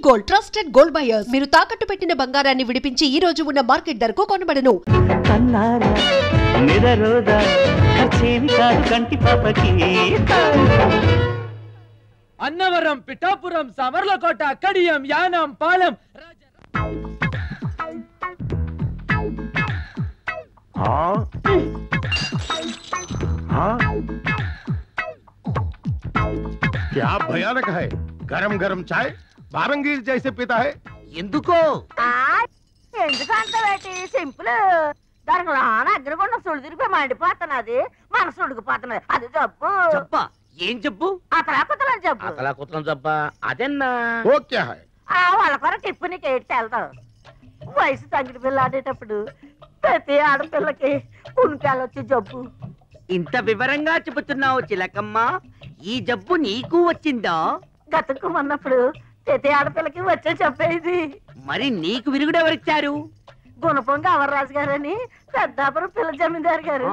Gold, trusted gold buyers. మీరు తాకట్టు పెట్టిన బంగారాన్ని విడిపించి ఈ రోజు ఉన్న మార్కెట్ ధరకు కొనబడను. అన్నవరం, పిఠాపురం, సమర్లకోట, కడియం, యానం, పాలెం. क्या भयानक है। गरम गरम चाय बारंगीर जैसे पीता है। ఎందుకో ఎందుకంటే సింపుల్ దానికి రాన అగ్రగొండ సుడు తిరిగిపోయి మండిపోతున్నది, మనసు ఉడికిపోతున్నది. అది జబ్బు. జబ్బా? ఏం జబ్బు? అతలాకుతలని జబ్బు. అతలాకుతలం జబ్బా? అదెన్నా वो क्या है? వాళ్ళ కొర టిప్పు నీకు ఏడ్చి వెళ్తావు. వయసు తగ్గిన పిల్ల ఆడేటప్పుడు ప్రతి ఆడపిల్లకి పుణ్యాలు వచ్చి జబ్బు. ఇంత వివరంగా చెబుతున్నావు చిలకమ్మ. ఈ జబ్బు నీకు వచ్చిందా? గతుక్కుమన్నప్పుడు ప్రతి ఆడపిల్లకి వచ్చే చెప్పేది. మరి నీకు విరుగుడు ఎవరిచ్చారు? గుణపొంగ అవర్రాజు గారని పెద్దాపురం పిల్ల జమీందారు గారు.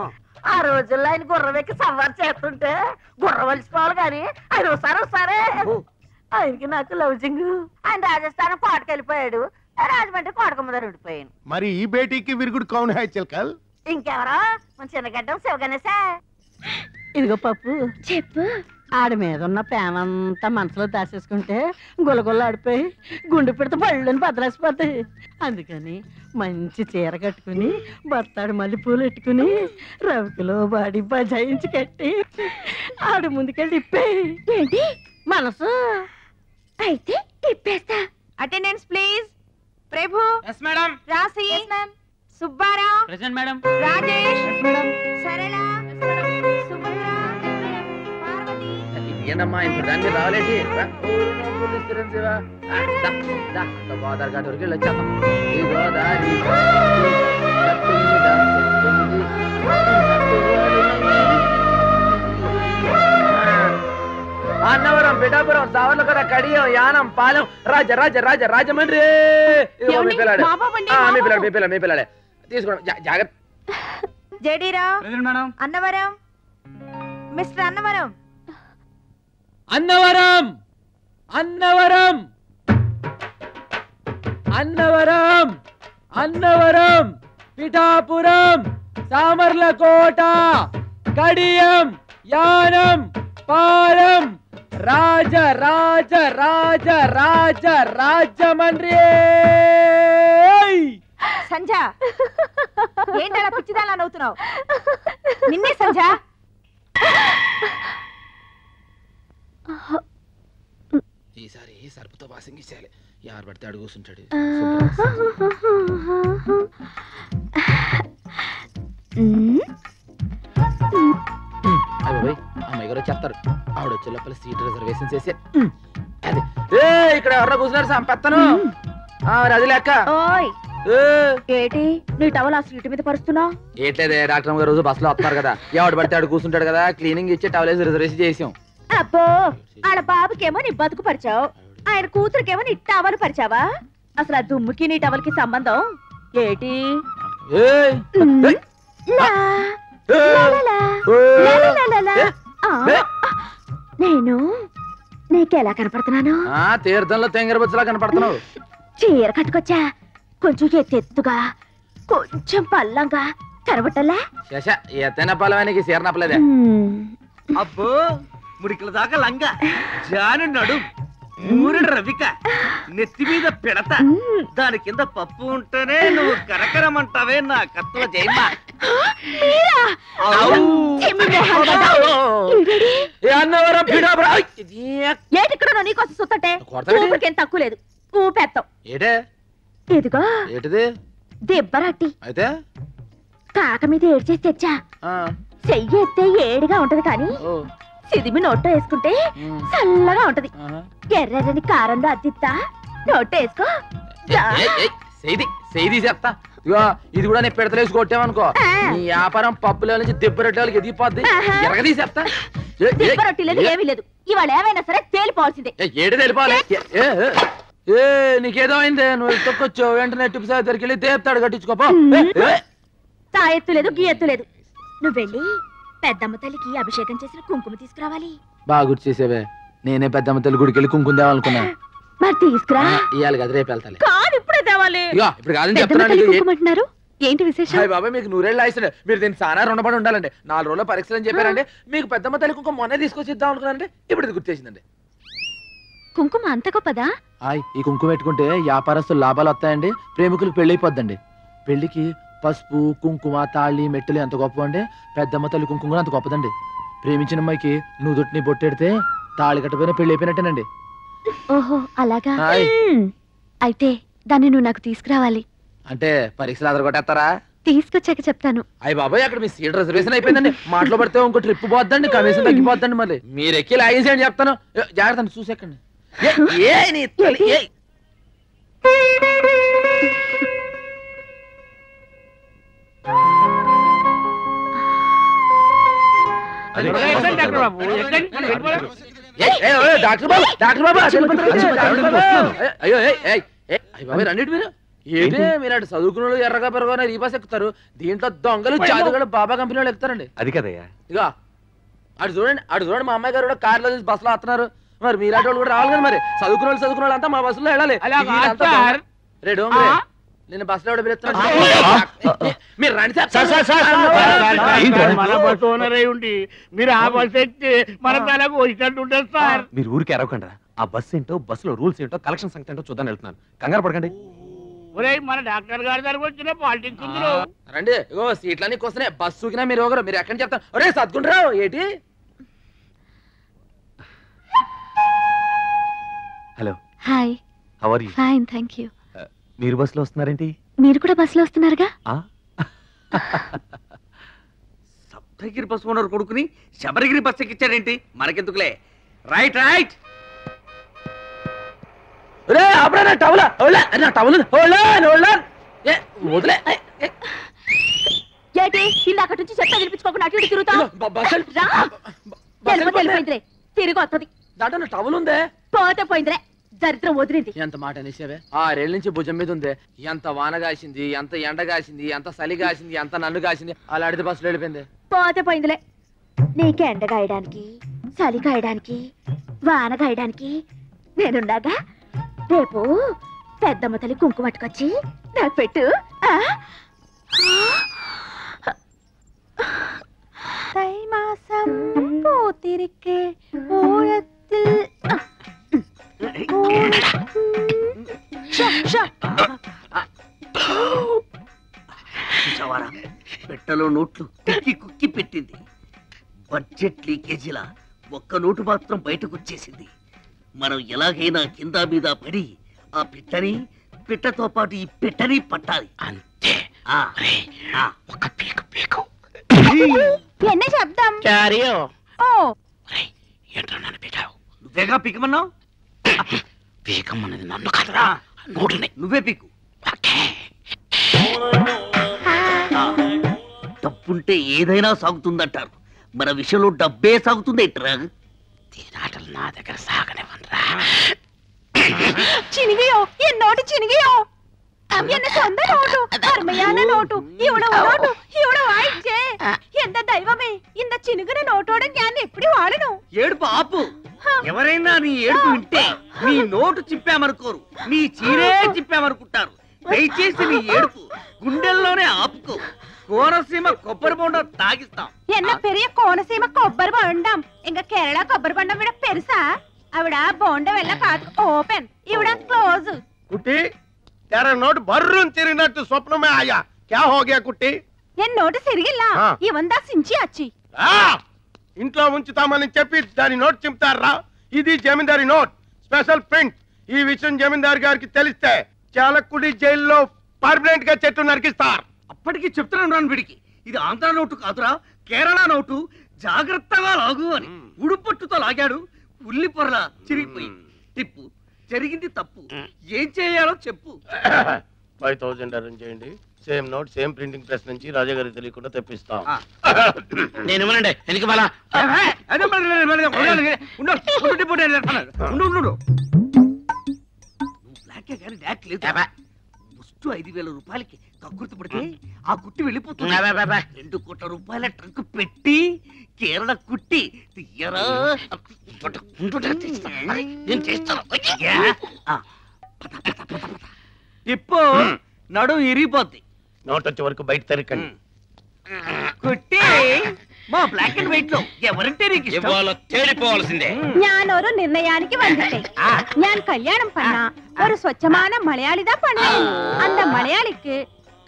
ఆ రోజుల్లో ఆయన గుర్రం ఎక్కి సవారు చేస్తుంటే గుర్రం వలిసిపోవాలి గాని ఆయన వస్తారే. ఆయనకి నాకు లవ్జింగ్. ఆయన రాజస్థానం కోటకెళ్ళిపోయాడు, రాజమండ్రి కోటకమ్మదారు ఉండిపోయాను. మరి ఈ బేటీకి విరుగుడు కౌన్ హై చిల్కల్? ఇంకెవరో మన చిన్నగడ్డం శివగణేశా. ఇదిగో పప్పు చెప్పు. ఆడి మీద ఉన్న ప్రేమంతా మనసులో దాచేసుకుంటే గులగుల్ల ఆడిపోయి గుండె పెడితే పళ్ళని బదలేసిపోతాయి. అందుకని మంచి చీర కట్టుకుని బత్తాడు మళ్ళీ పూలు పెట్టుకుని రవికిలో బాడి బజాయించి కట్టి ఆడు ముందుకెళ్ళి ఇప్పేయి. ఏంటి మనసు అయితే ఇప్పేస్తా. Attendance please. Prabhu. Yes madam. Rasi. Subbarao. Present madam. Rajesh. Sarala. ఏంటమ్మా ఇంత దాన్ని రావాలేంటి? ఆధార్ కార్డు వరకు వచ్చేద్దాం. అన్నవరం, పిఠాపురం, సావర్లకోట, కడియం, యానం, పాలెం, రాజమండ్రి. మీ పిల్లాడే తీసుకోండి జాగ్రత్త. జేడీరావు. అన్నవరం. మిస్టర్ అన్నవరం. అన్నవరం, అన్నవరం, అన్నవరం, అన్నవరం, పిఠాపురం, సామర్లకోట, కడియం, యానం, పాలెం, రాజమండ్రి. సంజ ఏంటలా పిచ్చిదాలా నవ్వుతున్నావు? నిన్నే సంజ. ఈసారి సరుపుతో వాసింగ్ ఇచ్చేయాలి. ఎవరు పడితే అడుగు కూర్చుంటాడు. అమ్మాయి గారు చెప్తారు. ఆవిడ వచ్చే లోపల సీట్ రిజర్వేషన్ చేసి ఇక్కడ ఎవరో కూర్చున్నారు సంపెత్తను. అది లెక్క. ఏంటి నీ టవల్ ఆ సీటు మీద పరుస్తున్నావు? ఏంటదే డాక్టర్ గారు రోజు బస్సులో వస్తున్నారు కదా, ఎవడు పడితే అడుగు కూర్చుంటాడు కదా, క్లీనింగ్ ఇచ్చి టవల్ రిజర్వేషన్ చేసాం. అబ్బో ఆడ బాబుకేమో నీ బతుకు పరిచావు, ఆయన కూతురికేమో నీ టవల్ పరిచావా? అసలు ఆ దుమ్ముకి నీ టవల్ కి సంబంధం ఏటి? నేను నీకెలా కనపడుతున్నాను? తీర్థంలో తెంగరబుచ్చలా కనపడుతున్నావు. చీర కట్టుకొచ్చా, కొంచెం ఎత్తెత్తుగా, కొంచెం పల్లంగా కనబట్టలే. ఎత్తైన పల్లవానికి చీర నప్పలేదే. అబ్బో ముడికల దాకా లంగా, జాను నడు, ఊరిడు రవిక, నెత్తి మీద పిడత, దాని కింద పప్పు ఉంటేనే నువ్వు కరకరమంటావే నా కత్తుల జయమ్మా. ఏటిక్కడ నీకోసం సుత్తటే ఊపిరికేం తక్కువ లేదు. ఊపెత్తావు ఇదిగో దెబ్బరట్టి అయితే కాక మీద ఏడ్చేసి తెచ్చా. చెయ్యి ఎత్తే ఏడిగా ఉంటది కానీ సిదిమి నోట్లో వేసుకుంటే చల్లగా ఉంటది. ఎర్రని కారంలో అద్దిస్తా, నోట్లో వేసుకో. చెప్తా. ఇది కూడా నేను పెడతలేసి కొట్టామనుకో, నీ వ్యాపారం పప్పుల నుంచి దెబ్బరొట్టే వాళ్ళకి ఎదిగిపోద్ది. ఎరగదీసేస్తా. దెబ్బరొట్టి లేదు ఏమీ లేదు, ఇవాళ ఏమైనా సరే తేలిపోవాల్సిందే. ఏడు తెలిపాలి. నీకేదో అయిందే, నువ్వు తొక్కొచ్చు వెంటనే టిప్పు సార్ దగ్గరికి వెళ్ళి దేపుతాడు కట్టించుకోపో. తా ఎత్తు లేదు గీ ఎత్తు లేదు. నువ్వు వెళ్ళి పెద్దమ్మ తల్లికి అభిషేకం చేసిన కుంకుమ తీసుకురావాలి. బాగా గుర్తు చేసేవే, నేనే పెద్దమ్మ తల్లి గుడికి వెళ్ళి కుంకుమ తేవాలనుకున్నా. మరి తీసుకురా. ఇవాళ కదా రేపు వెళ్తాను. కాదు ఇప్పుడే తేవాలి. ఇగో ఇప్పుడు కాదని పెద్దమ్మ తల్లి చెప్తున్నాను. కుంకుమంటున్నారు, ఏంటి విశేషం? హాయ్ బాబా, మీకు 100 ఏళ్ళు ఆయుస్తుంది. మీరు దీన్ని చాలా రుణపడి ఉండాలండి. 4 రోజుల పరీక్షలు అని చెప్పారండి. మీకు పెద్దమ్మ తల్లి కుంకుమ మొన్నే తీసుకొచ్చి ఇద్దాం అనుకున్నానండి. ఇప్పుడు ఇది గుర్తేసిందండి. కుంకుమ అంత గొప్పదా? ఈ కుంకుమ పెట్టుకుంటే వ్యాపారస్తులు లాభాలు వస్తాయండి, ప్రేమికులకు పెళ్లి అయిపోద్దండి. పెళ్లికి పసుపు కుంకుమ తాళి మెట్టెలు ఎంత గొప్ప అండి, పెద్దమ్మ తల్లి కుంకుమ కూడా అంత గొప్పదండి. ప్రేమించిన అమ్మాయికి నుదుటిని బొట్టెడితే తాళి కట్టపోయినా పెళ్లి అయిపోయినట్టేనండి. ఓహో అలాగా. అయితే దాన్ని నువ్వు నాకు తీసుకురావాలి. అంటే పరీక్షలు అదరగొట్టేస్తారా? తీసుకొచ్చాక చెప్తాను. అయ్యి బాబాయ్, అక్కడ మీ సీట్ రిజర్వేషన్ అయిపోయిందండి. మాటలో పడితే ఇంకో ట్రిప్ పోద్దండి, కమిషన్ తగ్గిపోద్దండి. మళ్ళీ మీరు ఎక్కి లాగేసి అని చెప్తాను. జాగ్రత్త చూసేకండి. డాక్టర్ బాబు, డాక్టర్ బాబు, అయ్యో అయ్యి బాబాయ్ రండి మీరు. ఏంటి మీరు అటు చదువుకున్న ఎర్రగా పెరగనే ఈ బస్ ఎక్కుతారు, దీంట్లో దొంగలు జాదుగలు బాబా కంపెనీ వాళ్ళు ఎక్కుతారండి. అది కదయ్యా. ఇక అటు చూడండి మా అమ్మాయి గారు కూడా కార్లో బస్సులో వస్తున్నారు. మరి మీలాంటి వాళ్ళు కూడా రావాలి కదా. మరి చదువుకున్న వాళ్ళు అంతా మా బస్సులో వెళ్ళాలి. రేడు నేను బస్సులో ఎవడో పిలుస్తున్నాను. మీరు రండి సార్. మన బస్సు ఓనర్ అయి ఉండి మీరు ఆ బస్సు ఎక్కి మన తలకు వచ్చినట్టు ఉంటుంది సార్. మీరు ఊరికి ఎరవకండి. ఆ బస్సు ఏంటో, బస్సులో రూల్స్ ఏంటో, కలెక్షన్ సంగతి ఏంటో చూద్దాం వెళ్తున్నాను. కంగారు పడకండి. ఒరేయ్, మన డాక్టర్ గారి దగ్గరకు వచ్చిన పాలిటిక్స్ ఉంది. రండి. ఇగో సీట్లన్నీ వస్తున్నాయి. బస్సు కినా మీరు ఒకరు, మీరు ఎక్కడి చెప్తాను. ఒరే సద్గుండ్రావు ఏంటి? Hello. Hi. How are you? Fine thank you. మీరు బస్సులో వస్తున్నారేంటి? మీరు కూడా బస్సులో వస్తున్నారుగా? సప్తగిరి బస్సు ఓనర్ కొడుకుని శబరిగిరి బస్సు ఎక్కించాడేంటి? మనకెందుకులే. Right right. వదిలే. ఏంటి ఇందాక నుంచి చెత్త గెలిపించుకోకుండా అటు ఇటు తిరుగుతావు? తెలిపోయిందిరే, తిరిగి వస్తుంది. దాంట్లో టవల్ ఉందే. పోతే పోయిందిరే, దరిద్రం వదిలింది. ఎంత మాట అనేసావే. 6 ఏళ్ళ నుంచి భుజం మీద ఉంది. ఎంత వాన కాసింది, ఎంత ఎండ కాసింది, ఎంత చలి కాసింది, ఎంత నన్ను కాసింది. అలా అడితే బస్సులో వెళ్ళిపోయింది. పోతే పోయిందిలే. నీకు ఎండ కాయడానికి, చలి కాయడానికి, వాన కాయడానికి నేనున్నాగా. రేపు పెద్దమ్మ తల్లి కుంకుమ పట్టుకొచ్చి నాకు పెట్టు. தை மாசம் பூத்திருக்கே ஊழத்தில் పెట్టలో నోట్లు కుక్కి కుక్కి పెట్టింది. బడ్జెట్ లీకేజీలా ఒక్క నోటు మాత్రం బయటకు వచ్చేసింది. మనం ఎలాగైనా కింద మీద పడి ఆ పిట్టని, పిట్టతో పాటు ఈ పిట్టని పట్టాలి. అంతే. ఒక పీకు పీకు. ఎన్న శబ్దం? ఓ ఏంట్రా నన్ను పీకావు? నువ్వేగా పీకమన్నావు. పీకమన్నది నన్ను కాదురా, నోటుని. నువ్వే పీకు. డబ్బుంటే ఏదైనా సాగుతుందంటారు. మన విషయంలో డబ్బే సాగుతుంది. తీరాటలు నా దగ్గర సాగనివ్వనరా. చినిగియో എന്നോട് ചിനികിയോ എന്നെ സ്വന്തം നോട്ടു അർമയാന നോട്ടു ഇവിടെ വായിച്ചേ. എന്താ ദൈവമേ, ఇంత చినుగున నోటోడ ഞാൻ ఎప్పుడు వాడను. ఏడుపు ఆపు. ఎవరైనా నీ ఏడుపు వింటే నీ నోటు చిప్పామనుకోరు, నీ చీరే చిప్పామనుకుంటారు. దయచేసి నీ ఏడుపు గుండెల్లోనే ఆపుకో. కోనసీమ కొబ్బరి బొండం తాగిస్తాం. என்ன பெரிய కోనసీమ కొబ్బరి బొండం. ఇంక కేరళ కొబ్బరి బొండం విడ పెరుసా. అవిడ బొండం వెళ్ళ కాదు ఓపెన్, ఇవిడ క్లోజ్. కుట్టి तेरा नोट बर्रून తిరిగినట్టు స్వప్నమే ఆయా. क्या हो गया కుట్టి? ఎన్ నోటు సిరిగిల్లా ఇవందా సించి అచ్చి. ఇంట్లో ఉంచుతామని చెప్పి దాని నోట్ చింపుతారా? ఇది జమీందారి నోట్, స్పెషల్ ప్రింట్. ఈ విషయం జమీందారు గారికి తెలిస్తే చాలకుడి జైల్లో పర్మనెంట్ గా చెట్టు నరికిస్తారు. అప్పటికి చెప్తున్నాను వీడికి, ఇది ఆంధ్ర నోటు కాదురా, కేరళ నోటు. జాగ్రత్తగా లాగు అని ఉడుపట్టుతో లాగాడు. ఉల్లి పొరల చిరిగిపోయింది. టిప్పు జరిగింది తప్పు. ఏం చేయాలో చెప్పు. 5000 అరేంజ్ చేయండి. Same note same printing press నుంచి రాజా గారికి తెలియకుండా తెప్పిస్తాం. నేను ఇవ్వనండి. ఎందుకు మళ్ళా బ్లాకే కానీ డాక్ లేదు. ఫస్ట్ 5000 రూపాయలకి కక్కుర్తి పడితే ఆ కుట్టి వెళ్ళిపోతుంది. 2 కోట్ల రూపాయల ట్రంక్ పెట్టి కేరళ కుట్టి తీయరా. నేను చేస్తాను. ఇప్పు నడు ఇరిగిపోద్ది. నోట్ వచ్చే వరకు బయట తరికండి. కుట్టి మా బ్లాక్ అండ్ వైట్ లో ఎవరంటే నీకు ఇష్టం? తేలిపోవాల్సిందే. ഞാനൊരു നിർണയാനിക്ക് വന്നിട്ടേ ഞാൻ കല്യാണം பண்ணா ஒரு സ്വച്ഛமான മലയാളിതാ பண்ணுவேன். அந்த மலையாளிக்கு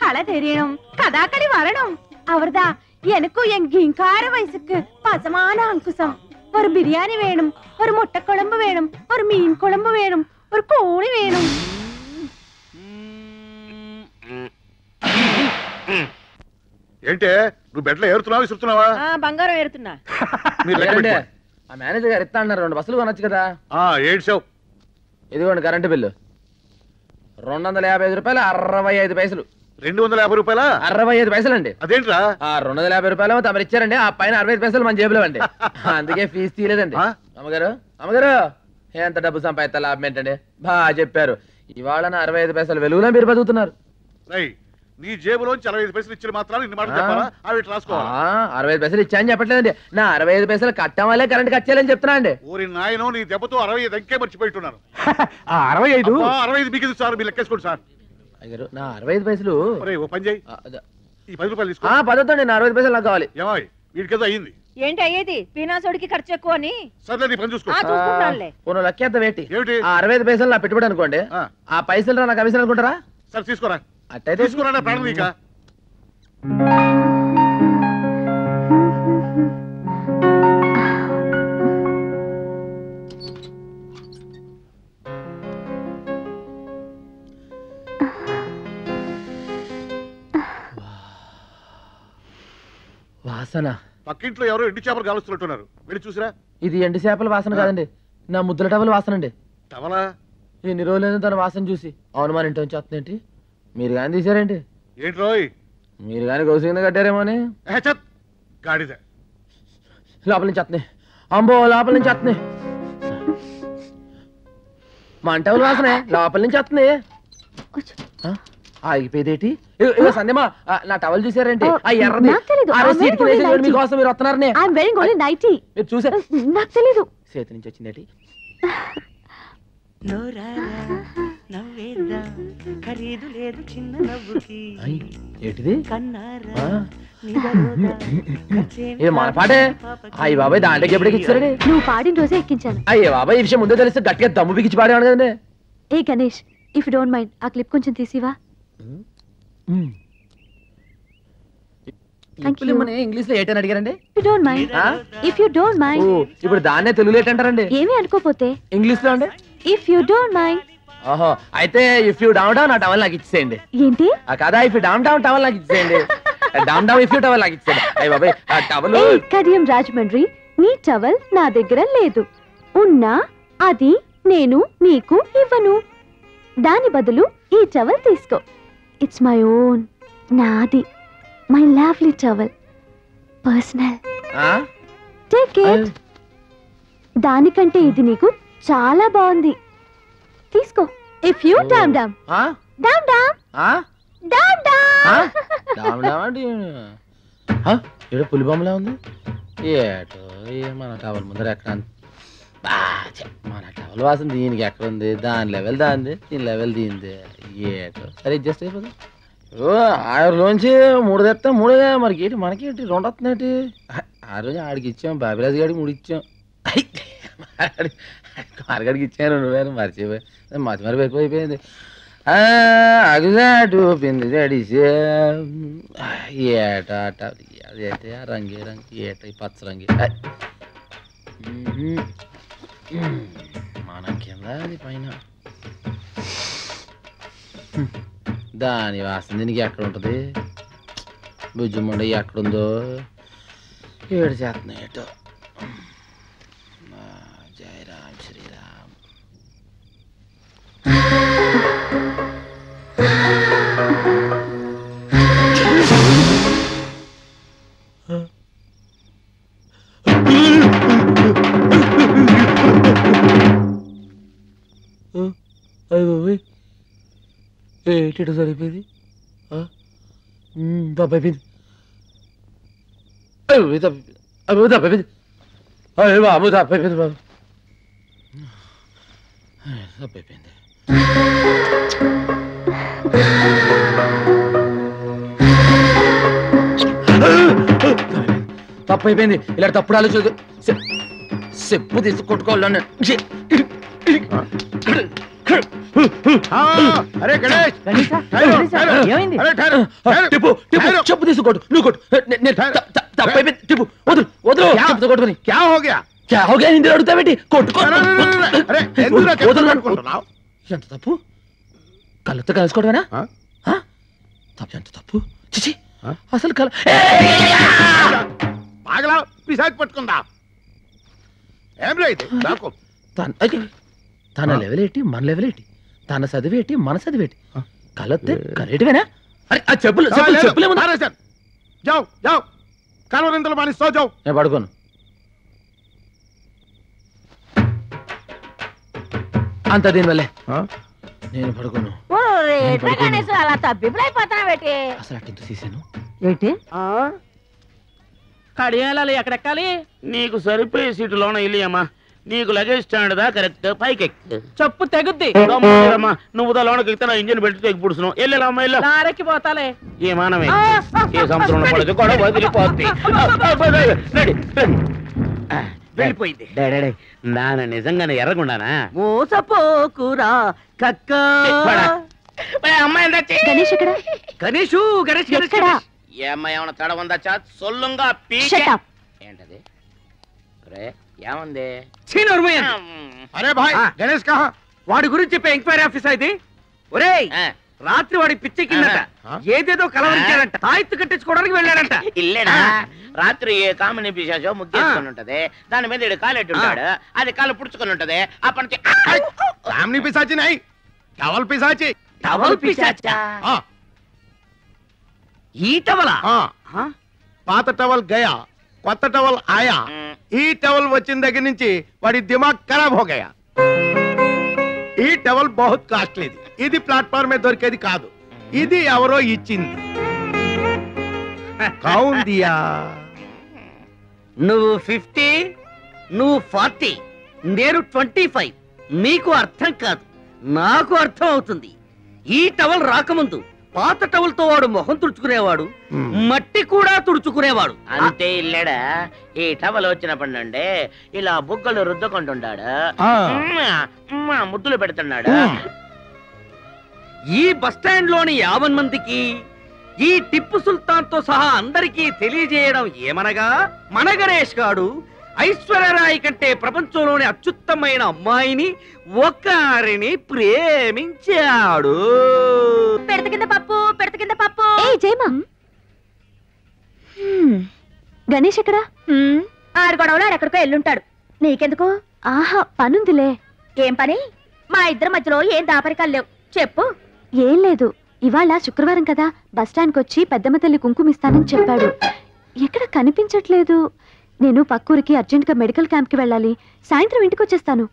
கலை தெரியணும், கதாகளி வரணும். அவர்தான் எனக்கும் என் கிங்கார வயசுக்கு பசமான அங்குசம். ஒரு பிரியாணி வேணும், ஒரு முட்டை குழம்பு வேணும், ஒரு மீன் குழம்பு வேணும், ஒரு கோழி வேணும். ఏంటే నువ్వు బెడ్లో ఏరుతున్నావా విసురుతున్నావా? బంగారం ఏరుతున్నా. ఆ మేనేజర్ గారు ఇస్తా అన్నారు 2 బస్సులు కొనొచ్చు కదా. ఏడ్చావు. ఇదిగోండి కరెంటు బిల్లు 255 రూపాయలు 65 పైసలు. 250 రూపాయలా? 65 పైసలు అండి. అదేంట్రా? 250 రూపాయలు తమరు ఇచ్చారండి, ఆ పైన 65 పైసలు మన జేబులో అండి. అందుకే ఫీజు తీయలేదండి. అమ్మగారు ఎంత డబ్బు సంపాదిస్తా లాభం ఏంటండి? బాగా చెప్పారు. ఇవాళ నా 65 పైసలు వెలుగులో మీరు బతుకుతున్నారు. నీ జేబులోంచి 65 పైసలు ఇచ్చిన మాత్రం ఇన్ని మాటలు చెప్పాలా? అవి రాసుకోవాలి. 65 పైసలు ఇచ్చాయని చెప్పట్లేదండి, నా 65 పైసలు కట్టడం వల్లే కరెంట్ కట్ చేయాలని చెప్తున్నా అండి. ఊరి నాయనో నీ దెబ్బతో 65 అంకే మర్చిపోయిట్టున్నారు. 65 మీకు సార్ మీరు లెక్కేసుకోండి సార్. అయ్యారు నా 65 పైసలు ఓ పని చేయి, ఈ 10 రూపాయలు తీసుకో. పదొద్దండి, నా 65 పైసలు నాకు కావాలి. ఏమాయి వీడికేదో అయ్యింది. ఏంటి అయ్యేది? పీనాసోడికి ఖర్చు ఎక్కువ అని. సర్లే నీ పని చూసుకో. పోను లెక్కేద్దాం ఏంటి? ఏమిటి? 65 పైసలు నా పెట్టుబడి అనుకోండి, ఆ పైసలు నా కమిషన్ అనుకుంటారా? సరే తీసుకోరా. అట్టయితే తీసుకురా ప్రాణం నీక. వాసన పక్కింట్లో ఎవరో ఎండు చేపలు కాలుస్తున్నట్టున్నారు, వెళ్ళి చూసిరా. ఇది ఎండు చేపల వాసన కాదండి, నా ముద్దుల టవల్ వాసన అండి. టవలా? ఎన్ని రోజులైనా తన వాసన చూసి అవును మన ఇంటి నుంచి వస్తుందేంటి? మీరు కానీ తీసారేంటి? ఏంటి రోయ్? మీరు కానీ గౌసి కింద కట్టారేమో అని. గాడిద లోపల నుంచి వస్తున్నాయి, అంబో లోపల నుంచి వస్తున్నాయి. మన టవల్ వాసనే లోపల నుంచి వస్తుంది. ఆగిపోయేదేటి? సందేమా నా టవల్ చూసారేంటి? ఎర్రది మీకోసం మీరు వస్తున్నారని మీరు చూసారు. నాకు తెలీదు. చేతి నుంచి వచ్చిందేటి? ఏంటిది? ఏ మన పాటే? అయ్యి బాబాయ్ దాంట్లోకి ఎప్పటికి ఇచ్చారండి? నువ్వు పాడిన రోజే ఎక్కించాను. అయ్యే బాబాయ్ ఈ విషయం ముందే తెలిస్తే గట్టిగా దమ్ము బిగించి పాడేవాడు కదండి. ఏ గణేష్, ఇఫ్ డోంట్ మైండ్ ఆ క్లిప్ కొంచెం తీసివా? ఇంగ్లీష్ లో ఏంటని అడిగారండి? ఇప్పుడు దాన్నే తెలుగులో ఏంటంటారండి? ఏమీ అనుకోపోతే ఇంగ్లీష్ లో అండి ఇఫ్ యూ డోంట్ మైండ్. ఓహో, అయితే ఇఫ్ యూ డౌన్ డౌన్ ఆ టవల్ నాకు ఇచ్చేయండి. ఏంటి? కదా if you down down towel నాకు ఇచ్చేయండి. Down down if you towel నాకు ఇచ్చేయండి. అయ్య బాబాయ్ ఆ టవల్. కడియం రాజమండ్రి, నీ టవల్ నా దగ్గర లేదు. ఉన్నా అది నేను నీకు ఇవ్వను. దాని బదులు ఈ టవల్ తీసుకో. ఇట్స్ మై ఓన్, నాది. My lovely towel, personal. Take it. దానికంటే ఇది నీకు చాలా బాగుంది, తీసుకో. ఇఫ్ యూ డామ్ డామ్ డామ్ డామ్ డామ్ డామ్. ఏదో పులి బొమ్మలా ఉంది. ఏటో మన టవల్ ముందర ఎక్కడ? మన టవల్ వాసన దీనికి ఎక్కడ ఉంది? దాని లెవెల్ దాంది, దీని లెవెల్ దీనిది. ఏటో సరే అడ్జస్ట్ అయిపోతుంది. ఆరులోంచి 3 తెస్తా, 3 మరి ఏంటి మనకేంటి 2 వస్తున్నాయి? ఆ రోజు ఆడికి ఇచ్చాం, బాబిరాజు గారికి 3 ఇచ్చాం, మార్గడికి ఇచ్చాను. నువ్వేను మర్చిపోయి మరి ఎక్కువైపోయింది. అగుజాటు పిండి జడిసే ఏట అదైతే రంగి రంగి ఏట పచ్చ రంగి మన కింద అది పైన. దాని వాసన దీనికి ఎక్కడ ఉంటుంది? భుజముండ ఎక్కడుందో ఏడు చేస్తున్నాయి. ఏటో జై రామ్ శ్రీరామ్. ఏంటి సరిపోయింది? తప్పైపోయింది తప్పైపోయింది అయ్యో బాబు తప్పైపోయింది బాబు తప్పైపోయింది తప్పైపోయింది ఇలా తప్పుడు ఆలోచన చెప్పు తీసి కొట్టుకోవాలని అరే గణేష్ ఏమైంది టిప్పు చెప్పు తీసి కొట్టు నువ్వు కొట్టు తప్పైపోయింది టిప్పు వదులు వదులు చెప్పుతో కొట్టుకుని క్యా హో గయా క్యా హో గయా హిందీలో అడుగుతావేంటి కొట్టుకో ఎంత తప్పు కళ్ళతో కలుసుకోవడమేనా ఎంత తప్పు చిచి అసలు కల పాగలా పిశాచి పట్టుకుందా ఏం లేదు నాకు తన లెవెల్ ఏంటి మన లెవెల్ ఏంటి తన చదివేటి మన చదివేటి కలొత్తే కరెక్ట్వేనా అరే ఆ చెప్పులు చెప్పులేము జావ్ జావ్ కలవరింతలు మాని సో జావ్ నేను పడుకోను అంత దీనివల్లే నేను పడుకోను అలా తబ్బిబ్బులైపోతున్నావేటి అసలు అట్టింత తీసాను ఏంటి కడియాలి ఎక్కడెక్కాలి నీకు సరిపోయే సీటులోన ఇల్లియమ్మా నీకు లగేజ్ స్టాండ్ దా కరెక్ట్ పైకి చెప్పు తెగుద్ది నువ్వు లోనకి ఎక్కితే నా ఇంజిన్ పెట్టి తెగి పుడుస్తున్నావు వెళ్ళామా వెళ్ళా లారెక్కి పోతాలే ఏ మానమే ఏ సంవత్సరం పడదు గొడవ వదిలిపోద్ది వెళ్ళిపోయింది నాన్న నిజంగానే ఎర్రగుండానా మోసపోకురా కక్క అమ్మాయి గణేష్ ఎక్కడ గణేషు గణేష్ ఎక్కడ? ఏ అమ్మాయి ఏమన్నా తడ ఉందా చా సొల్లుంగా Shut up. ఏంటది రే ఏముంది అరే భాయ్ గణేష్ కహా వాడి గురించి చెప్పే ఎంక్వైరీ ఆఫీస్ ఇది ఒరేయ్ రాత్రి వాడి పిచ్చెక్కిందట ఏదేదో కలవరించాడంట తాయెత్తు కట్టించుకోవడానికి వెళ్ళాడంట ఇల్లేనా రాత్రి ఏ కామిని పిశాచో ముగ్గేసుకుని ఉంటది దాని మీద ఇడు కాలెట్టి ఉంటాడు అది కాలు పుడుచుకుని ఉంటది అప్పటి కామిని పిశాచి నై టవల్ పిశాచి టవల్ పిశాచా ఈ టవలా పాత టవల్ గయా కొత్త టవల్ ఆయా ఈ టవల్ వచ్చిన దగ్గర నుంచి వాడి దిమాగ్ ఖరాబ్ హో గయా ఈ టవల్ బహుత్ కాస్ట్లీది ఇది ప్లాట్ఫామ్ మీద దొరికేది కాదు ఇది ఎవరో ఇచ్చింది కౌన్ దియా నువ్వు 50 నువ్వు 40 నేను 25 నీకు అర్థం కాదు నాకు అర్థం అవుతుంది ఈ టవల్ రాకముందు పాత టవల్ తో వాడు మొహం తుడుచుకునేవాడు మట్టి కూడా తుడుచుకునేవాడు అంతే ఇల్లేడా ఈ టవల్ వచ్చినప్పటి నుండి ఇలా బుగ్గలు రుద్దుకుంటున్నాడు ముద్దులు పెడుతున్నాడు ఈ బస్ స్టాండ్ లోని 50 మందికి ఈ టిప్పు సుల్తాన్ తో సహా అందరికీ తెలియజేయడం ఏమనగా మన గణేష్ గాడు ఐశ్వర్యరాయ్ కంటే ప్రపంచంలోని అత్యుత్తమైన అమ్మాయిని ఒకరిని ప్రేమించాడు. పెడత కింద పప్పు ఏ జయమా గణేష్ ఎక్కడా? ఆరు గొడవలో ఎక్కడికో ఎల్లుంటాడు. నీకెందుకు? ఆహా పనుందిలే. ఏం పని? మా ఇద్దరి మధ్యలో ఏం దాపరికాలు లేవు. చెప్పు. ఏం లేదు, ఇవాళ శుక్రవారం కదా, బస్టాండ్కి వచ్చి పెద్దమ్మ తల్లి కుంకుమిస్తానని చెప్పాడు. ఎక్కడ కనిపించట్లేదు. నేను పక్కూరికి అర్జెంట్గా మెడికల్ క్యాంప్కి వెళ్ళాలి. సాయంత్రం ఇంటికి వచ్చేస్తాను.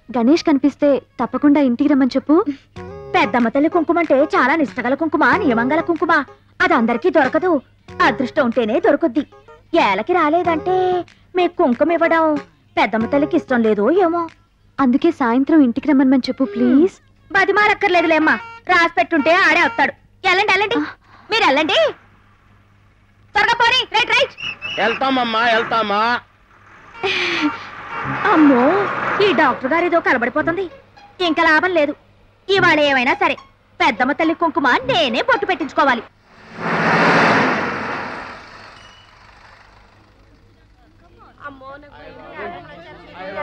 గణేష్ కనిపిస్తే తప్పకుండా ఇంటికి రమ్మని చెప్పు. పెద్దమ్మ తల్లి కుంకుమ అంటే చాలా నిష్టగల కుంకుమ, నియమంగల కుంకుమ. అది అందరికీ దొరకదు. అదృష్టం ఉంటేనే దొరుకుద్ది. ఏలకి రాలేదంటే మీకు కుంకుమ ఇవ్వడం పెద్దమ్మ తల్లికి ఇష్టం లేదో ఏమో. అందుకే సాయంత్రం ఇంటికి రమ్మని చెప్పు ప్లీజ్. బతిమాలక్కర్లేదులేమ్మా, రాసి పెట్టుంటే ఆడే వస్తాడు. వెళ్ళండి వెళ్ళండి, మీరు వెళ్ళండి. త్వరగా పోనీ. Right right. వెళ్తామమ్మా వెళ్తామా. అమ్మో, ఈ డాక్టర్ గారు ఏదో కలబడిపోతుంది. ఇంకా లాభం లేదు. ఇవాళ ఏమైనా సరే పెద్దమ్మ తల్లి కుంకుమ నేనే బొట్టు పెట్టించుకోవాలి.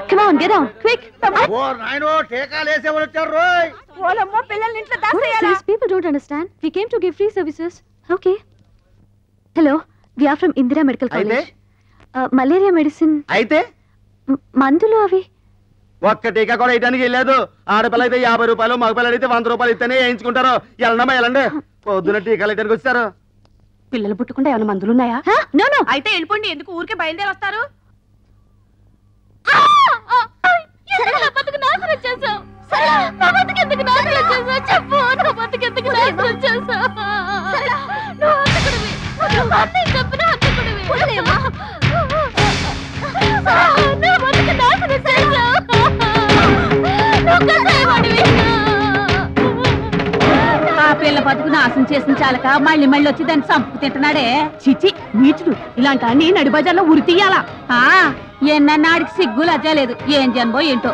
Come on, get down, quick. ఓ నాయనో టీకాలేసే వాళ్ళు వచ్చారు రోయ్. ఓలమ్మో, పిల్లల్ని ఇంట్లో దాచేయాలా? These people don't understand. We came to give free services. Okay. Hello, we are from Indira Medical College. Malaria medicine. అయితే మందులు అవి. ఒక్క టీకా కూడా వేయడానికి వెళ్ళలేదు. ఆడపిల్ల అయితే 50 రూపాయలు, మగపిల్లలు అయితే 100 రూపాయలు ఇస్తేనే వేయించుకుంటారు. వెళ్ళండమ్మా వెళ్ళండి. పొద్దున టీకాలు వేయడానికి వచ్చారు. పిల్లలు పుట్టకుండా ఏమైనా మందులున్నాయా? No no. అయితే వెళ్ళిపోండి, ఎందుకు ఊరికే బయలుదేరి వస్తారు? చెప్పు, నా బతుకెందుకు నాశనం చేశావు? పిల్ల బతుకు నాశనం చేసిన చాలక మళ్ళీ మళ్ళీ వచ్చి దాన్ని చంపు తింటున్నాడే. చిచి నీచుడు, ఇలాంటి అన్ని నడి బజార్లో ఉరి తీయాలా? ఎన్నన్నాడికి సిగ్గు లజ్జా లేదు. ఏం జన్మో ఏంటో.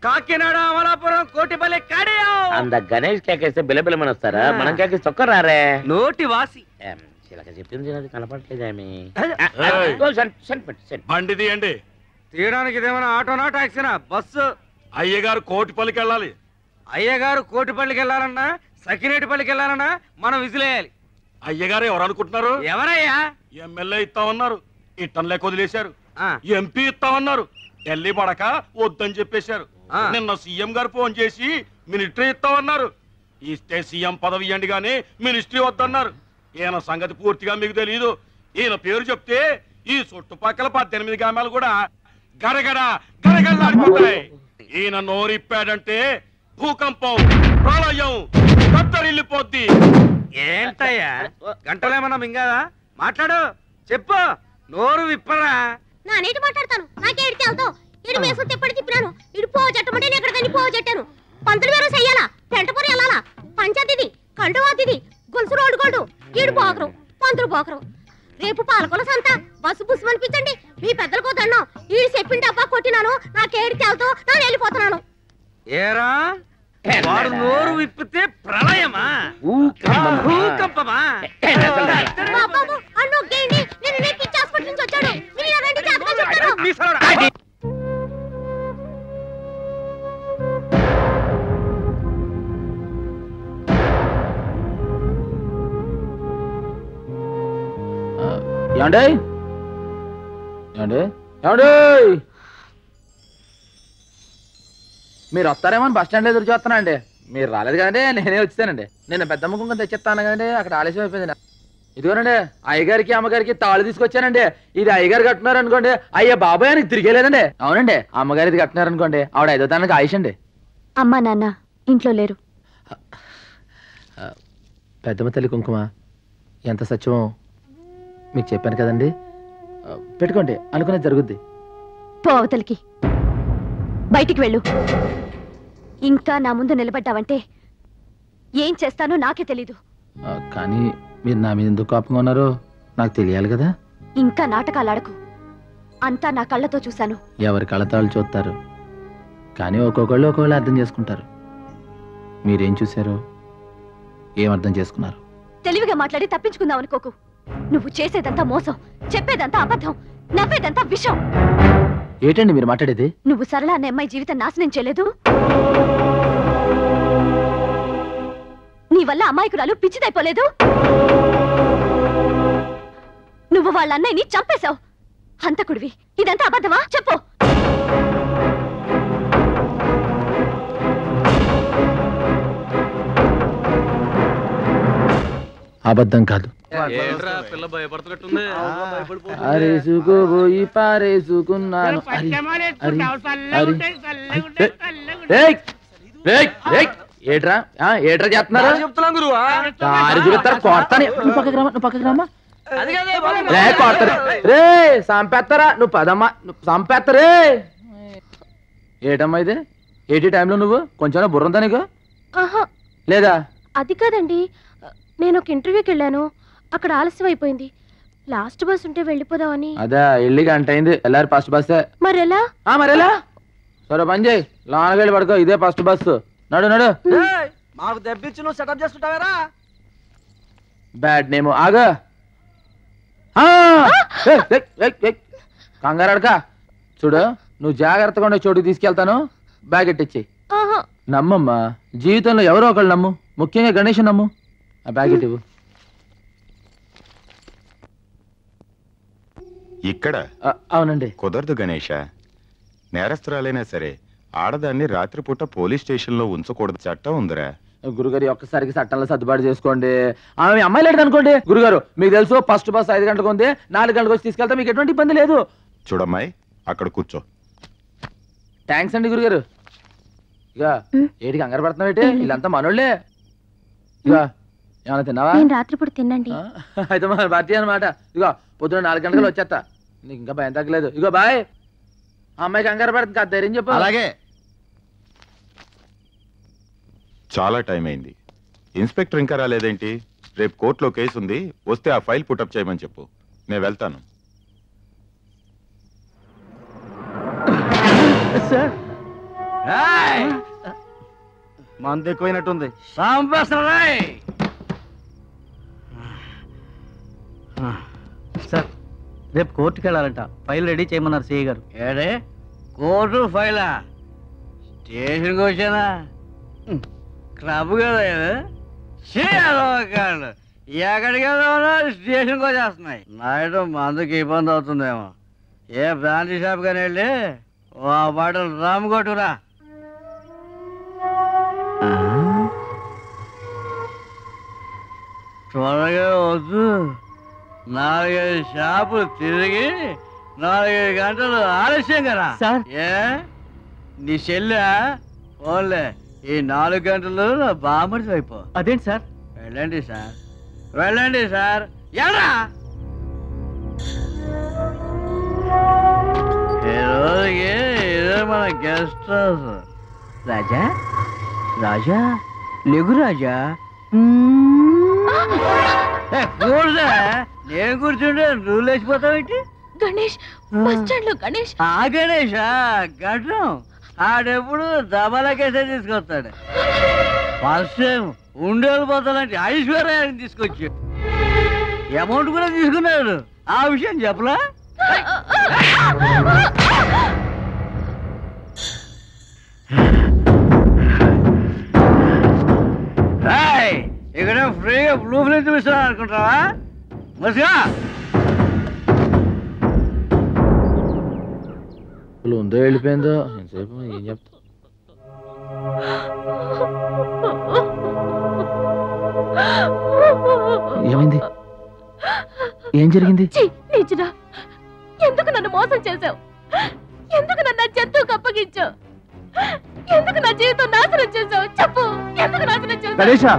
కాకినాడ అమలాపురం కోటిపల్లి కడియం. అంద గణేష్ కేకేస్తే బిలబిలమని వస్తారా? మనం కేకేసి చొక్కరారే. నోటి వాసి చిలక చెప్పింది అది కనపడలేదేమి. బండి తీయండి. తీయడానికి ఇదేమైనా ఆటోనా టాక్సీనా? బస్సు. అయ్యగారు కోటిపల్లికి వెళ్ళాలి. అయ్యగారు కోటిపల్లికి వెళ్ళాలన్నా సకినేటిపల్లికి వెళ్ళాలన్నా మనం విసిలేయాలి. అయ్యగారు ఎవరు అనుకుంటున్నారు? ఎవరయ్యా? ఎమ్మెల్యే ఇస్తామన్నారు, ఇట్టంలే వదిలేశారు. ఎంపీ ఇస్తామన్నారు, ఢిల్లీ పడక వద్దని చెప్పేశారు. నిన్న సీఎం గారు ఫోన్ చేసి మినిస్ట్రీ ఇస్తామన్నారు. ఇస్తే సీఎం పదవి ఇవ్వండి గానీ మినిస్ట్రీ వద్దన్నారు. ఈయన సంగతి పూర్తిగా మీకు తెలియదు. ఈయన పేరు చెప్తే ఈ చుట్టుపక్కల 18 గ్రామాలు కూడా గడగడ గడగడలాడిపోతాయి. ఈయన నోరిప్పాడంటే భూకంపం, ప్రళయం, కత్తరిల్లిపోద్ది. ఏంటయ్యా గంటలేమన్నా మింగాదా? మాట్లాడు, చెప్పు, నోరు విప్పరా. నా నీటి మాట్లాడతాను. నాకేడికి వెళ్తావు? ఇడు మేసు తిప్పటి తిప్పినాను. ఇడు పోవు చెట్టమంటే నేను ఎక్కడికని పోవు చెట్టాను. పంతులు వేరు చెయ్యాలా? పెంటపూరి వెళ్ళాలా? పంచాయతీది, కండువాతిది, గొలుసు రోడ్డు గోల్డు. ఈడు పోకరు, పంతులు పోకరు. రేపు పాలకొల సంత, బస్సు బుస్సు అనిపించండి. మీ పెద్దలకు దండం. ఈడు చెప్పిన డబ్బా కొట్టినాను. నాకేడికి వెళ్తావు? నేను వెళ్ళిపోతున్నాను. ఏరా వాడు నోరు విప్పితే ప్రళయమా భూకంపమా? బాబు అన్నొక్కేయండి. నేను పిచ్చి హాస్పిటల్ నుంచి వచ్చాడు. మీరు రండి, జాతకం చెప్తాను. ఏమండే ఏమండే ఏమండే మీరు వస్తారేమో బస్ స్టాండ్ ఎదురు చూస్తానండి. మీరు రాలేదు కదండి, నేనే వచ్చానండి. నేను పెద్దమ్మ కుంకుమ తెచ్చిస్తాను కదండి, అక్కడ ఆలస్యం అయిపోయింది. ఇదిగోనండి అయ్యగారికి అమ్మగారికి తాళ్ళు తీసుకొచ్చానండి. ఇది అయ్యగారు కట్టున్నారు అనుకోండి, అయ్యా బాబాయ్ అని తిరిగేలేదండి. అవునండి, అమ్మగారు ఇది కట్టున్నారు అనుకోండి, ఆవిడ 5వ తారీఖుకి ఆయుష్ అండి. అమ్మా నాన్న ఇంట్లో లేరు. పెద్దమ్మ తల్లి కుంకుమ ఎంత సత్యం మీకు చెప్పాను కదండి. పెట్టుకోండి, అనుకునేది జరుగుద్ది. పో అవతలికి, బయటికి వెళ్ళు. ఇంకా నా ముందు నిలబడ్డావంటే ఏం చేస్తానో నాకే తెలీదు. కానీ మీరు నా మీద ఎందుకు కోపంగా ఉన్నారో నాకు తెలియాలి కదా. ఇంకా నాటకాలు ఆడకు. అంతా నా కళ్ళతో చూశాను. ఎవరి కళ్ళతాళ్ళు చూస్తారు, కానీ ఒక్కొక్కళ్ళు ఒక్కొక్కళ్ళు అర్థం చేసుకుంటారు. మీరేం చూశారో ఏం అర్థం చేసుకున్నారు? తెలివిగా మాట్లాడి తప్పించుకుందాం అనుకోకు. నువ్వు చేసేదంతా మోసం, చెప్పేదంతా అబద్ధం, నవ్వేదంతా విషం. ఏంటండి మీరు మాట్లాడేది? నువ్వు సరళ అనే అమ్మాయి జీవితం నాశనం చేయలేదు. నీ వల్ల అమాయకురాలు పిచ్చిదైపోలేదు. నువ్వు వాళ్ళ అన్నయ్యని చంపేశావు. హంతకుడివి. ఇదంతా అబద్ధమా? చెప్పు. అబద్ధం కాదు. అరేసుకోబోయి పారేసుకున్నాను. ఏట్రా ఏట్రా చేస్తున్నారు? రే సంపేస్తారా? నువ్వు పదమ్మా, సంపేస్తారే. ఏటమ్మా ఇది? ఏటి టైంలో నువ్వు కొంచెం బుర్రంతా నీకు లేదా? అది కాదండి, నేను ఒక ఇంటర్వ్యూకి వెళ్ళాను. అక్కడ ఆలస్యం అయిపోయింది. లాస్ట్ బస్ ఉంటే వెళ్ళిపోదామని. అదే వెళ్ళి గంట అయింది. వెళ్ళారు ఫస్ట్ బస్సే. మరెలా? మరెలా? సరే పని చేయి, లోనకి వెళ్ళి పడుకో. ఇదే ఫస్ట్ బస్సు. నడు నడు. మాకు దెబ్బిచ్చి నువ్వు సెటప్ చేసుకుంటావేరా? Bad name. ఆగా కంగారడక. చూడు, నువ్వు జాగ్రత్తగా ఉండే చోటుకి తీసుకెళ్తాను. బ్యాగ్ ఎట్టిచ్చి. నమ్మమ్మా, జీవితంలో ఎవరో ఒకళ్ళు నమ్ము, ముఖ్యంగా గణేష్ నమ్ము. ఆ బ్యాగ్ ఎట్టివు. ఇక్కడ అవునండి. కుదరదు గణేష. నేరస్తురాలైనా సరే ఆడదాన్ని రాత్రిపూట పోలీస్ స్టేషన్ లో ఉంచకూడదు, చట్టం ఉందిరా. గురుగారు ఒక్కసారికి చట్టంలో సర్దుబాటు చేసుకోండి. ఆమె అమ్మాయి లేదు అనుకోండి. గురుగారు మీకు తెలుసు, ఫస్ట్ బస్ 5 గంటలకు ఉంది. 4 గంటలకు వచ్చి తీసుకెళ్తా, మీకు ఎటువంటి ఇబ్బంది లేదు. చూడమ్మాయి, అక్కడ కూర్చో. థ్యాంక్స్ అండి గురుగారు. ఇక ఏటికి కంగారు పడుతున్నావు? ఏంటి వీళ్ళంతా మనోళ్ళే. ఇక ఏమన్నా తిన్నావా? రాత్రిపూట తినండి. అయితే మన భారతీయ అనమాట. ఇగో పొద్దున 4 గంటలకు వచ్చేస్తా. నీకు ఇంకా భయం తగ్గలేదు. ఇగో బాయ్. అమ్మాయి కంగారు పడుతుంది, కాదు ధైర్యం చెప్పు. అలాగే. చాలా టైం అయింది. ఇన్స్పెక్టర్ ఇంకా రాలేదేంటి? రేపు కోర్టులో కేసు ఉంది, వస్తే ఆ ఫైల్ పుటప్ చేయమని చెప్పు. నేను వెళ్తాను. సార్ మంది ఎక్కువైనట్టుంది. సార్ రేపు కోర్టుకి వెళ్ళాలంట, ఫైల్ రెడీ చేయమన్నారు సిఐ గారు. ఏడే కోర్టు ఫైలా? స్టేషన్కి వచ్చానా? క్లబ్ కదా ఎక్కడికి వెళ్దామన్నా స్టేషన్కి వచ్చేస్తున్నాయి. నైట్ మందుకి ఇబ్బంది అవుతుందేమో. ఏ బ్రాంచ్ షాప్ కానీ వెళ్ళి ఓ బాటలు రామ్ కొట్టురా. త్వరగా వద్దు, 4-5 షాపులు తిరిగి 4-5 గంటలు ఆలస్యం కదా సార్. ఏ నీ చెల్లె ఓన్లే ఈ 4 గంటలు నా బామర్ది అయిపో. అదేంటి సార్? వెళ్ళండి సార్, వెళ్ళండి సార్. ఎలా ఈ రోజుకి ఇదే మన గెస్ట్ హౌస్. రాజా రాజా లేగు రాజా. కూర్చో, నేను కూర్చుంటే నువ్వు లేచిపోతావేంటి? గణేష్ బస్ స్టాండ్ లో గణేష్. ఆ గణేషా గడ్డం ఆడెప్పుడు దబాలకేసే తీసుకొస్తాడు. ఫస్ట్ టైం ఉండేలు పోతాలంటే ఐశ్వర్యాన్ని తీసుకొచ్చి అమౌంట్ కూడా తీసుకున్నాడు. ఆ విషయం చెప్పలా? ఇక్కడ ఫ్రీగా బ్లూ ఫిల్మ్ చూపిస్తున్నాను అనుకుంటావా? మసిగా ఉందో వెళ్ళిపోయిందో ఎంతసేపు ఏం చెప్తా. ఏమైంది? ఏం జరిగింది? ఎందుకు నన్ను మోసం చేశావు? ఎందుకు నన్ను జంతువుకు అప్పగించావు? ఎందుకు నా జీవితం నాశనం చేశావు? చెప్పు, ఎందుకు నాశనం చేశావు?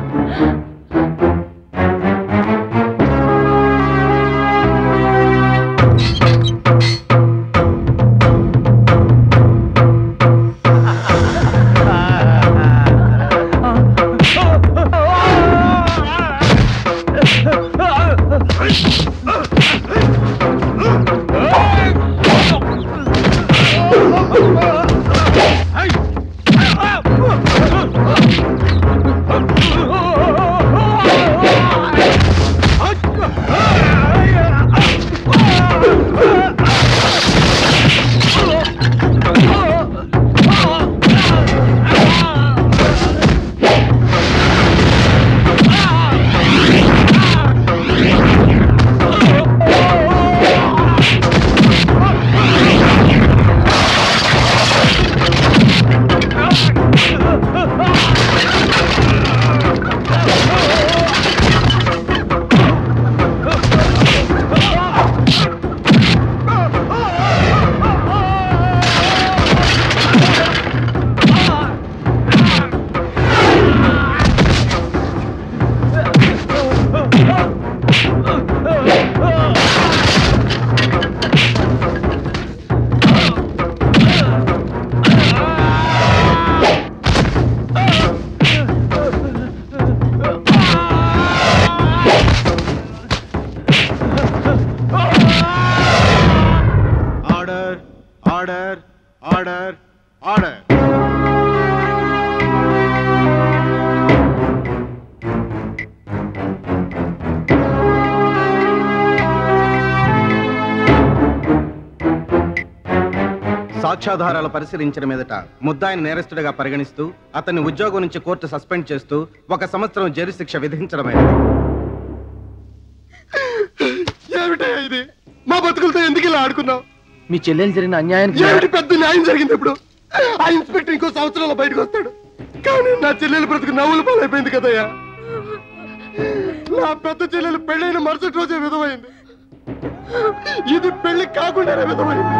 సాక్ష్యాధారాలు పరిశీలించిన మీదట ముద్దాయిని నేరస్తుడిగా పరిగణిస్తూ అతన్ని ఉద్యోగం నుంచి కోర్టు సస్పెండ్ చేస్తూ 1 సంవత్సరం జైలు శిక్ష విధించడమైనది. ఇది మా బతుకులతో ఎందుకు ఇలా ఆడుకున్నావు? మీ చెల్లెలు జరిగిన అన్యాయం పెద్ద న్యాయం జరిగింది. ఇప్పుడు ఆ ఇన్స్పెక్టర్ ఇంకో సంవత్సరంలో బయటకు వస్తాడు. కానీ నా చెల్లెలు బ్రతుకు నవ్వులు పాలైపోయింది కదయ్యా. నా పెద్ద చెల్లెలు పెళ్ళైన మరుసటి రోజే విధమైంది. ఇది పెళ్లి కాకుండానే విధమైంది.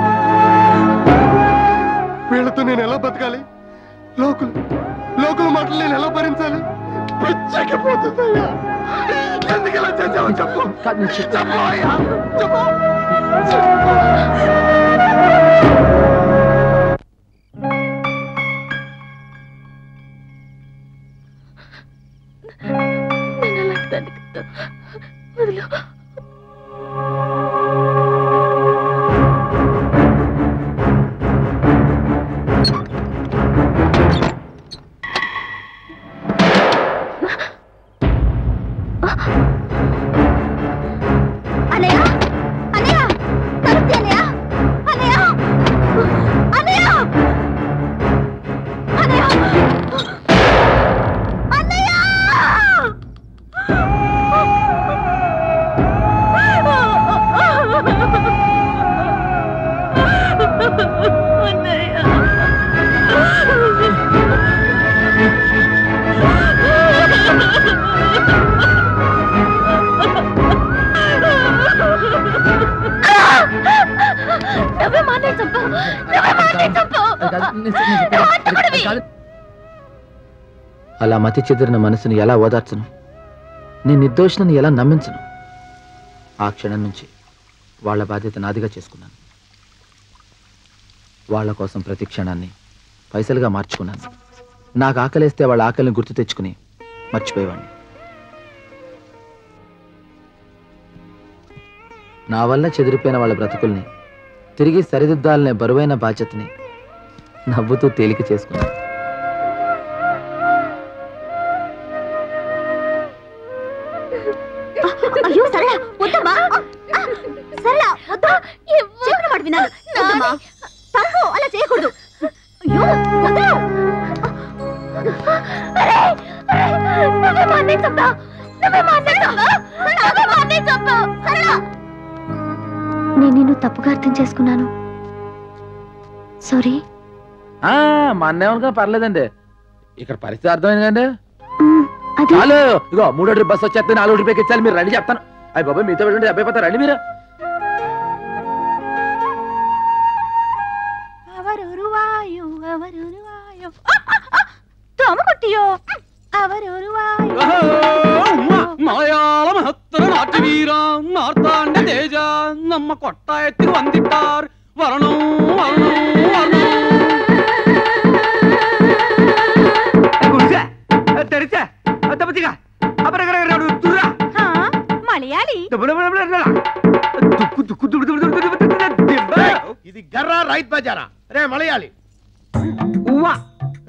వీళ్ళతో నేను ఎలా బతకాలి? లోకుల మాటలు నేను ఎలా భరించాలి? పిచ్చకపోతుందయ్యా. ఎందుకు ఇలా చేసావో చెప్పు. చెప్పయ్యా, చెప్పు. నేను అలాంటి వదిలు. అలా మతి చెదిరిన మనసుని ఎలా ఓదార్చను? నేను నిర్దోషిని ఎలా నమ్మించను? ఆ క్షణం నుంచి వాళ్ళ బాధ్యత నాదిగా చేసుకున్నాను. వాళ్ళ కోసం ప్రతి క్షణాన్ని పైసలుగా మార్చుకున్నాను. నాకు ఆకలేస్తే వాళ్ళ ఆకలిని గుర్తు తెచ్చుకుని మర్చిపోయేవాడిని. నా వల్ల చెదిరిపోయిన వాళ్ళ బ్రతుకుల్ని తిరిగి సరిదిద్దాలనే బరువైన బాధ్యతని నవ్వుతూ తేలిక చేసుకున్నాను. అయ్యో సరళ వద్దమ్మా, సరళ వద్దు, చెప్పిన మాట వినాలి. వద్దమ్మా, తప్పు, అలా చేయకూడదు. అయ్యో వద్దు. నేను నిన్ను తప్పుగా అర్థం చేసుకున్నాను. సారీ. మా అన్నేమనుగా పర్లేదండి. ఇక్కడ పరిస్థితి అర్థమైంది కండి. చాలు, ఇగో 3వ ట్రిప్ బస్ వచ్చేస్తే 4వ ట్రిప్ ఎక్కించాలి. మీరు రండి చెప్తాను. అయ్యి బాబాయ్ మీతో వెళ్ళండి, అబ్బాయి పోతారు, రండి మీరు. മലയാള മഹത്തര നാട്യവീര മാർത്താണ്ഡ തേജ നമ്മ കൊട്ടായത്തിൽ വന്നിട്ടാർ വരണോ വരണോ വരണോ. మలయాళీ ఇది గర్రా రైత్ బజారా రే మలయాళి.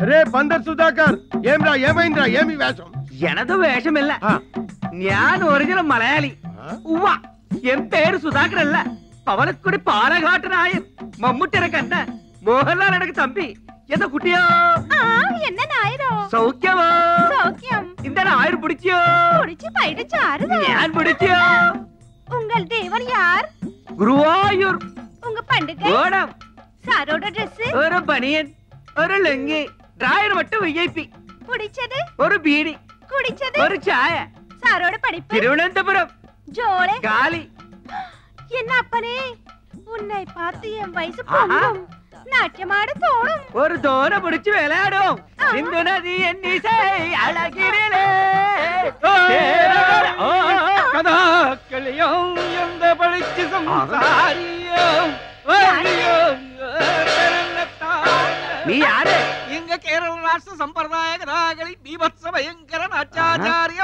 రే బందర్ సుధాకర్, ఏమ్రా ఏమైందిరా? ఏమి వేషం? ఎనదు వేషమిల్ల, ഞാൻ ഒറിജിനൽ മലയാളി. ഉവ്വ, എൻ പേര് സുധാകരല്ല. പവനക്കുടി പാലഘാട്ടനായൻ. മമ്മൂട്ടിയുടെ കണ്ട മോഹൻലാൽ എനക്ക് തമ്പി. എന്താ കുട്ടിയോ? என்ன நாயரோ? സൗഖ്യമോ? சௌக்கியம். இந்த நாயர் பிடிச்சிയോ? பிடிச்சு பைடு சாருதா. ഞാൻ பிடிச்சிയോ? உங்கள் தேவன் யார்? ഗുരുവായൂർ. உங்க பண்டிகை? ഓണം. சாரோட ட்ரெஸ்? ഒരു ബനിയൻ, ഒരു ലുങ്കി, ഡ്രായർ மட்டும் വിഐപി. பிடிச்சது? ഒരു ബീഡി. குடிச்சது? ഒരു ചായ. சாரோட படிப்பு? തിരുവനന്തപുരം. ஜோளே? കാലി. என்ன அப்பனே, உன்னை பார்த்து என் வயசு பொங்கும், நாட்டியமாட தோணும். ഒരു തോര പിടിച്ച് വിളയാടും. സിന്ധു നദി എന്നിസൈ അഴകിരിലേ കഥാക്കളിയോ എന്ത് പഠിച്ച് സംസാരിയോ. നീ ആര്? ഇങ്ങ കേരള രാഷ്ട്ര സമ്പ്രദായ കഥാകളി ബീഭത്സ ഭയങ്കര നാട്യാചാര്യ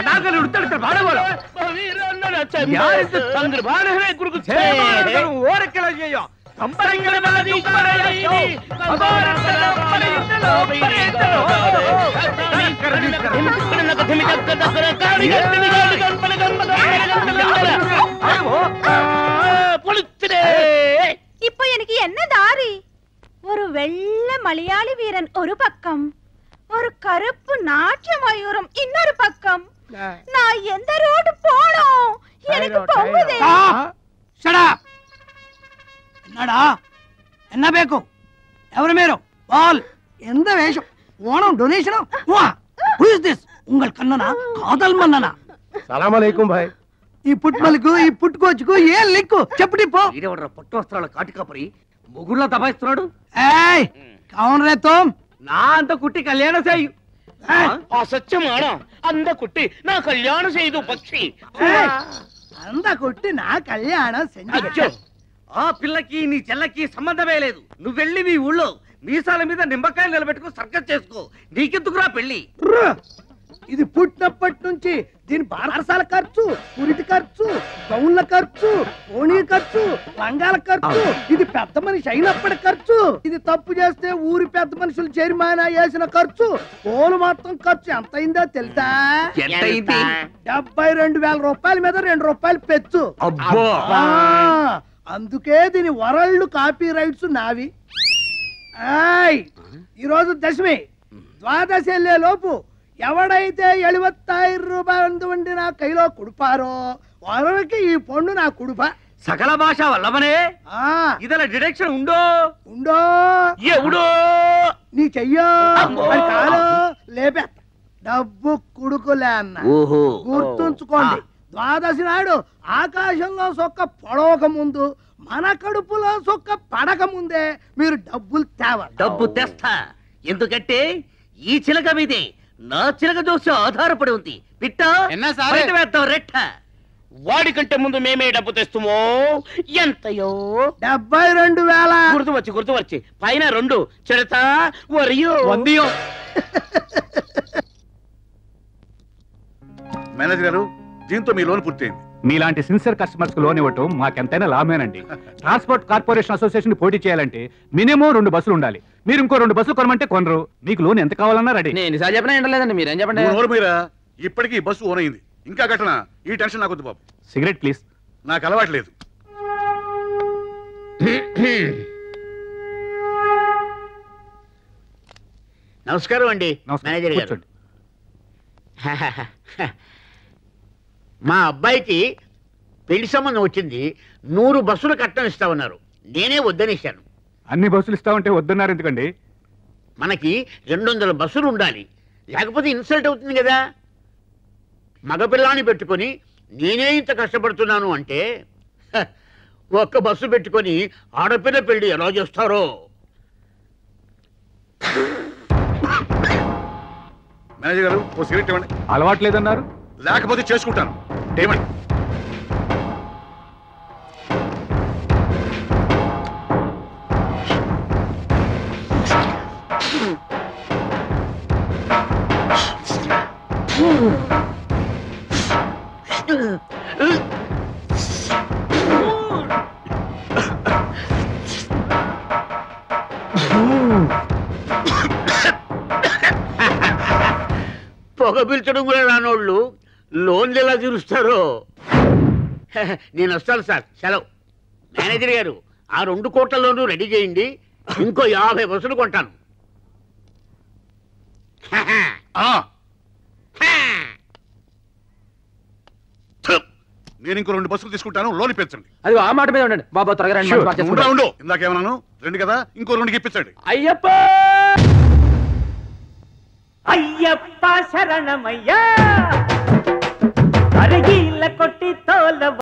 കഥാകൾ എടുത്തെടുത്ത് പാടുപോലെ ഓരക്കല ചെയ്യോ. இப்போ எனக்கு என்ன தாரி? ஒரு வெள்ளை மலையாளி வீரன் ஒரு பக்கம், ஒரு கருப்பு நாட்டிய மயூரம் இன்னொரு பக்கம். நான் எந்த ரோடு போனோம்? எனக்கு பொங்குதே. என்னடா என்ன ಬೇಕು? ఎవరు మీరు? బాల్ ఎంత వేషం? Onam donation? Who is this? ఉంగల్ కన్ననా కాదల్ మన్ననా? సలాం అలైకుం భాయ్. ఈ పుట్మలకు ఈ పుట్టుకోచుకు ఏ లింకు? చెప్పుటి పో. ఈడెవడ్రా పట్టు వస్త్రాల కాటికాపరి మొగుళ్ళ దబాయిస్తున్నాడు? ఏయ్ కౌన్ రే తుమ్ నా అంత కుట్టి కళ్యాణ చేయు అసత్యమాన అంద కుట్టి నా కళ్యాణ చేయదు పక్షి అంద కుట్టి నా కళ్యాణం అచ్చో ఆ పిల్లకి నీ చెల్లకి సంబంధమే లేదు నువ్వు వెళ్ళి మీ ఊళ్ళో మీసాల మీద నిమ్మకాయలు నిలబెట్టుకో సర్కస్ చేసుకో నీకెందుకురా పెళ్లి ఇది పుట్టినప్పటి నుంచి దీని బారసాల ఖర్చు పురిటి ఖర్చు గౌన్ల ఖర్చు ఓణీ ఖర్చు లంగాల ఖర్చు ఇది పెద్ద మనిషి అయినప్పటి ఖర్చు ఇది తప్పు చేస్తే ఊరి పెద్ద మనుషులు జరిమానా వేసిన ఖర్చు పోలు మొత్తం ఖర్చు ఎంత అయిందో తెలుసా 72,000 రూపాయల మీద 2 రూపాయలు పెచ్చు అందుకే దీని వరల్డ్ కాపీ రైట్స్ నావి ఈరోజు దశమి ద్వాదశి వెళ్ళే లోపు ఎవడైతే 70,000 రూపాయలు వండి నా కైలో కుడిపారో వారికి ఈ పండు నా కుడుప సకల భాష వల్లమనే ఇదల డిడక్షన్ ఉండో ఎవడో నీ చెయ్యో మరి కాలో లేపే డబ్బు కుడుకులే అన్న గుర్తుంచుకోండి ద్వాదశి నాడు ఆకాశంలో సొక్క పొడవక ముందు మన కడుపులో సొక్క పడక ముందే మీరు డబ్బులు తేవాలి డబ్బు తెస్తా ఎందుకంటే ఈ చిలక మీదే నా చిలక చూసి ఆధారపడి ఉంది పిట్ట వేద్దాం రెట్ట వాడికంటే ముందు మేమే డబ్బు తెస్తామో ఎంతయో 72,000 గుర్తు వచ్చి పైన 2 చెడతా వరియో వందియో మేనేజర్ గారు దీంతో మీ లోన్ పూర్తయింది. మీలాంటి సిన్సియర్ కస్టమర్స్ కు లోన్ ఇవ్వటం మాకెంతైనా లాభమేనండి. ట్రాన్స్పోర్ట్ కార్పొరేషన్ అసోసియేషన్ పోటీ చేయాలంటే మినిమం 2 బస్సులు ఉండాలి. మీరు ఇంకో 2 బస్సులు కొనమంటే కొనరు. మీకు లోన్ ఎంత కావాలన్నా రెడీ. నేను నిజాలు చెప్పినా ఏంటలేదండి, మీరేం చెప్పండి. మీరా ఇప్పటికీ ఈ బస్సు ఓన్ అయింది, ఇంకా కట్టనా? ఈ టెన్షన్ నాకు వద్దు బాబు. Cigarette please. నాకు అలవాటు లేదు. నమస్కారం అండి మేనేజర్ గారు. మా అబ్బాయికి పెళ్లి సంబంధం వచ్చింది, 100 బస్సులు కట్టం ఇస్తామన్నారు. నేనే వద్దనిస్తాను. అన్ని బస్సులు ఇస్తామంటే వద్దన్నారు ఎందుకండి? మనకి 200 బస్సులు ఉండాలి, లేకపోతే ఇన్సల్ట్ అవుతుంది కదా. మగపిల్లాన్ని పెట్టుకొని నేనే ఇంత కష్టపడుతున్నాను అంటే ఒక్క బస్సు పెట్టుకొని ఆడపిల్ల పెళ్లి ఎలా చేస్తారో. మేనేజర్ గారు ఓ సిగరెట్ ఇవ్వండి. అలవాటు లేదన్నారు, లేకపోతే చేసుకుంటాను. ఏమండి? పొగ పిల్చడం కూడా రానోళ్ళు లోన్లు ఎలా తీరుస్తారో. నేను వస్తాను సార్, సెలవు. మేనేజర్ గారు ఆ 2 కోట్ల లోను రెడీ చేయండి, ఇంకో 50 బస్సులు కొంటాను. నేను ఇంకో 2 బస్సులు తీసుకుంటాను, లోన్ ఇప్పించండి. అది ఆ మాట మీద ఉండండి బాబా, త్వరగా ఉండు. ఇందాకేమన్నాను? 2 కదా, ఇంకో 2కి ఇప్పించండి. అయ్యప్ప అయ్యప్ప శరణమయ్యా అరగీల కొట్టి తోల